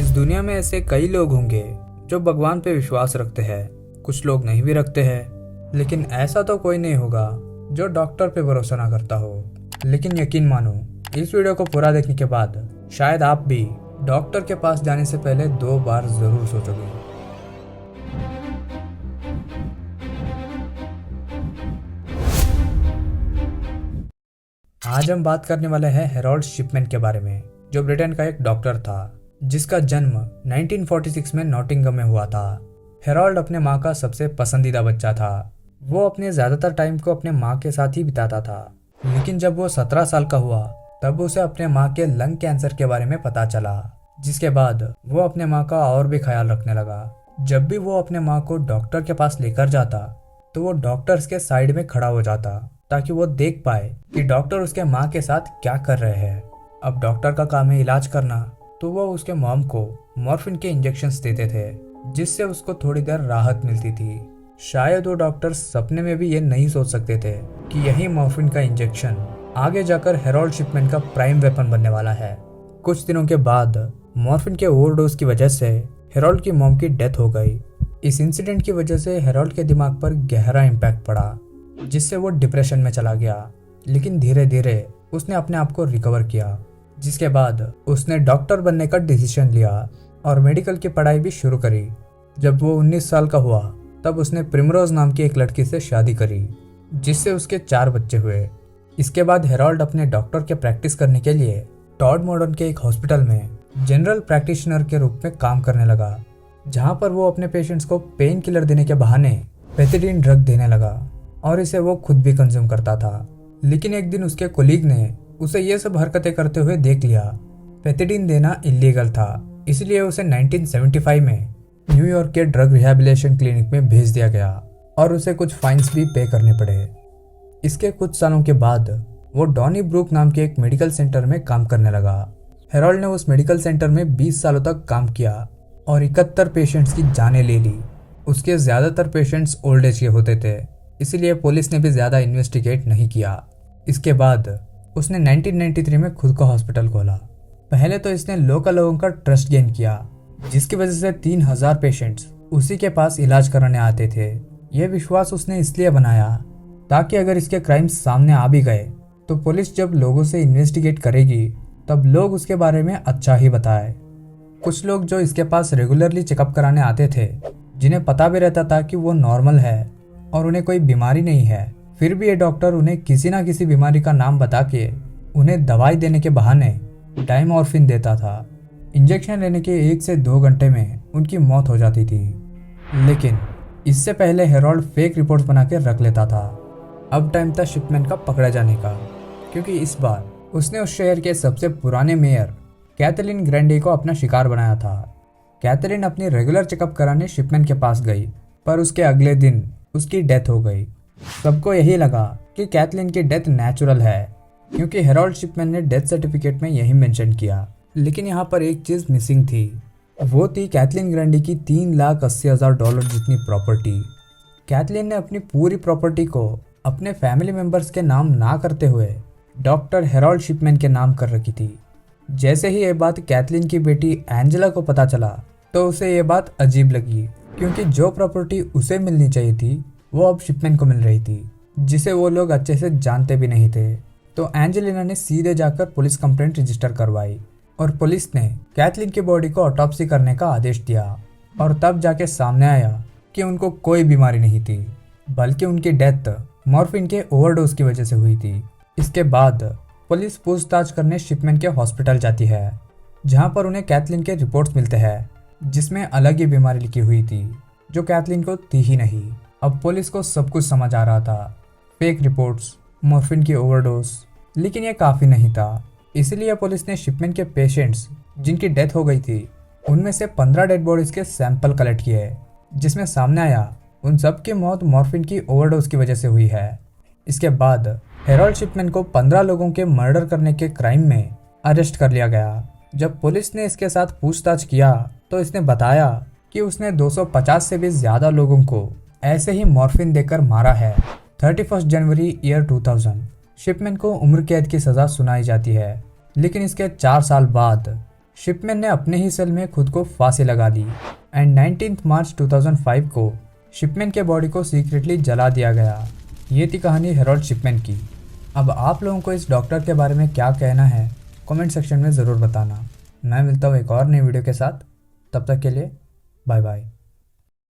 इस दुनिया में ऐसे कई लोग होंगे जो भगवान पे विश्वास रखते हैं, कुछ लोग नहीं भी रखते हैं, लेकिन ऐसा तो कोई नहीं होगा जो डॉक्टर पे भरोसा ना करता हो। लेकिन यकीन मानो, इस वीडियो को पूरा देखने के बाद शायद आप भी डॉक्टर के पास जाने से पहले 2 बार जरूर सोचोगे। आज हम बात करने वाले हैं हैरोल्ड शिपमैन के बारे में, जो ब्रिटेन का एक डॉक्टर था जिसका जन्म 1946 में नॉटिंघम में हुआ था। हैरोल्ड अपने माँ का सबसे पसंदीदा बच्चा था। वो अपने ज्यादातर टाइम को अपने माँ के साथ ही बिताता था। लेकिन जब वो 17 साल का हुआ तब उसे अपने माँ के लंग कैंसर के बारे में पता चला, जिसके बाद वो अपने माँ का और भी ख्याल रखने लगा। जब भी वो अपने माँ को डॉक्टर के पास लेकर जाता तो वो डॉक्टर्स के साइड में खड़ा हो जाता ताकि वो देख पाए कि डॉक्टर उसके माँ के साथ क्या कर रहे हैं। अब डॉक्टर का काम है इलाज करना, तो वो उसके मॉम को मॉर्फिन के इंजेक्शंस देते थे, जिससे उसको थोड़ी देर राहत मिलती थी। शायद वो डॉक्टर सपने में भी ये नहीं सोच सकते थे कि यही मॉर्फिन का इंजेक्शन आगे जाकर हैरोल्ड शिपमैन का प्राइम वेपन बनने वाला है। कुछ दिनों के बाद मॉर्फिन के ओवरडोज की वजह से हैरोल्ड की मॉम की डेथ हो गई। इस इंसिडेंट की वजह से हैरोल्ड के दिमाग पर गहरा इम्पैक्ट पड़ा, जिससे वो डिप्रेशन में चला गया। लेकिन धीरे धीरे उसने अपने आप को रिकवर किया, जिसके बाद उसने डॉक्टर बनने का डिसीजन लिया और मेडिकल की पढ़ाई भी शुरू करी। जब वो 19 साल का हुआ तब उसने प्रिमरोज नाम की एक लड़की से शादी करी, जिससे उसके 4 बच्चे हुए। इसके बाद हैरोल्ड अपने डॉक्टर के प्रैक्टिस करने के लिए टॉडमोडन के एक हॉस्पिटल में जनरल प्रैक्टिशनर के रूप में काम करने लगा, जहाँ पर वो अपने पेशेंट्स को पेन किलर देने के बहाने पेथिडीन ड्रग देने लगा और इसे वो खुद भी कंज्यूम करता था। लेकिन एक दिन उसके कोलीग ने उसे ये सब हरकतें करते हुए देख लिया। पेथिडीन देना इलीगल था, इसलिए उसे 1975 में न्यूयॉर्क के ड्रग रिहैबिलिटेशन क्लिनिक में भेज दिया गया और उसे कुछ फाइन्स भी पे करने पड़े। इसके कुछ सालों के बाद वो डॉनी ब्रूक नाम के एक मेडिकल सेंटर में काम करने लगा। हैरोल्ड ने उस मेडिकल सेंटर में 20 सालों तक काम किया और 71 पेशेंट्स की जानें ले ली। उसके ज़्यादातर पेशेंट्स ओल्ड एज के होते थे, इसलिए पुलिस ने भी ज़्यादा इन्वेस्टिगेट नहीं किया। इसके बाद उसने 1993 में खुद का हॉस्पिटल खोला। पहले तो इसने लोकल लोगों का ट्रस्ट गेन किया, जिसकी वजह से 3000 पेशेंट्स उसी के पास इलाज कराने आते थे। यह विश्वास उसने इसलिए बनाया ताकि अगर इसके क्राइम्स सामने आ भी गए तो पुलिस जब लोगों से इन्वेस्टिगेट करेगी तब लोग उसके बारे में अच्छा ही बताए। कुछ लोग जो इसके पास रेगुलरली चेकअप कराने आते थे, जिन्हें पता भी रहता था कि वो नॉर्मल है और उन्हें कोई बीमारी नहीं है, फिर भी ये डॉक्टर उन्हें किसी ना किसी बीमारी का नाम बता के उन्हें दवाई देने के बहाने डाइमॉर्फिन देता था। इंजेक्शन लेने के 1 से 2 घंटे में उनकी मौत हो जाती थी। लेकिन इससे पहले हैरोल्ड फेक रिपोर्ट्स बना के रख लेता था। अब टाइम था शिपमैन का पकड़ा जाने का, क्योंकि इस बार उसने उस शहर के सबसे पुराने मेयर कैथरीन ग्रैंडे को अपना शिकार बनाया था। कैथरीन अपनी रेगुलर चेकअप कराने शिपमैन के पास गई, पर उसके अगले दिन उसकी डेथ हो गई। सबको यही लगा कि कैथरीन की डेथ नेचुरल है, क्योंकि हैरोल्ड शिपमैन ने डेथ सर्टिफिकेट में यही मेंशन किया। लेकिन यहाँ पर एक चीज़ मिसिंग थी, वो थी कैथरीन ग्रैंडे की $3,80,000 जितनी प्रॉपर्टी। कैथरीन ने अपनी पूरी प्रॉपर्टी को अपने फैमिली मेंबर्स के नाम ना करते हुए डॉक्टर हैरोल्ड शिपमैन के नाम कर रखी थी। जैसे ही ये बात कैथरीन की बेटी एंजेला को पता चला तो उसे ये बात अजीब लगी, क्योंकि जो प्रॉपर्टी उसे मिलनी चाहिए थी वो अब शिपमैन को मिल रही थी, जिसे वो लोग अच्छे से जानते भी नहीं थे। तो एंजेलिना ने सीधे जाकर पुलिस कंप्लेंट रजिस्टर करवाई और पुलिस ने कैथरीन की बॉडी को ऑटोप्सी करने का आदेश दिया। और तब जाके सामने आया कि उनको कोई बीमारी नहीं थी, बल्कि उनकी डेथ मॉर्फिन के ओवरडोज की वजह से हुई थी। इसके बाद पुलिस पूछताछ करने शिपमैन के हॉस्पिटल जाती है, जहाँ पर उन्हें कैथरीन के रिपोर्ट्स मिलते हैं, जिसमें अलग ही बीमारी लिखी हुई थी जो कैथरीन को थी ही नहीं। अब पुलिस को सब कुछ समझ आ रहा था, फेक रिपोर्ट्स, मॉर्फिन की ओवरडोज, लेकिन यह काफ़ी नहीं था। इसलिए पुलिस ने शिपमैन के पेशेंट्स जिनकी डेथ हो गई थी उनमें से 15 डेड बॉडीज के सैंपल कलेक्ट किए, जिसमें सामने आया उन सब की मौत मॉर्फिन की ओवरडोज की वजह से हुई है। इसके बाद हैरोल्ड शिपमैन को 15 लोगों के मर्डर करने के क्राइम में अरेस्ट कर लिया गया। जब पुलिस ने इसके साथ पूछताछ किया तो इसने बताया कि उसने 250 से भी ज़्यादा लोगों को ऐसे ही मॉर्फिन देकर मारा है। 31 जनवरी ईयर 2000 शिपमैन को उम्र कैद की सज़ा सुनाई जाती है, लेकिन इसके 4 साल बाद शिपमैन ने अपने ही सेल में खुद को फांसी लगा दी एंड 19 मार्च 2005 को शिपमैन के बॉडी को सीक्रेटली जला दिया गया। ये थी कहानी हेरोल्ड शिपमैन की। अब आप लोगों को इस डॉक्टर के बारे में क्या कहना है कमेंट सेक्शन में ज़रूर बताना। मैं मिलता हूँ एक और नई वीडियो के साथ, तब तक के लिए बाय बाय।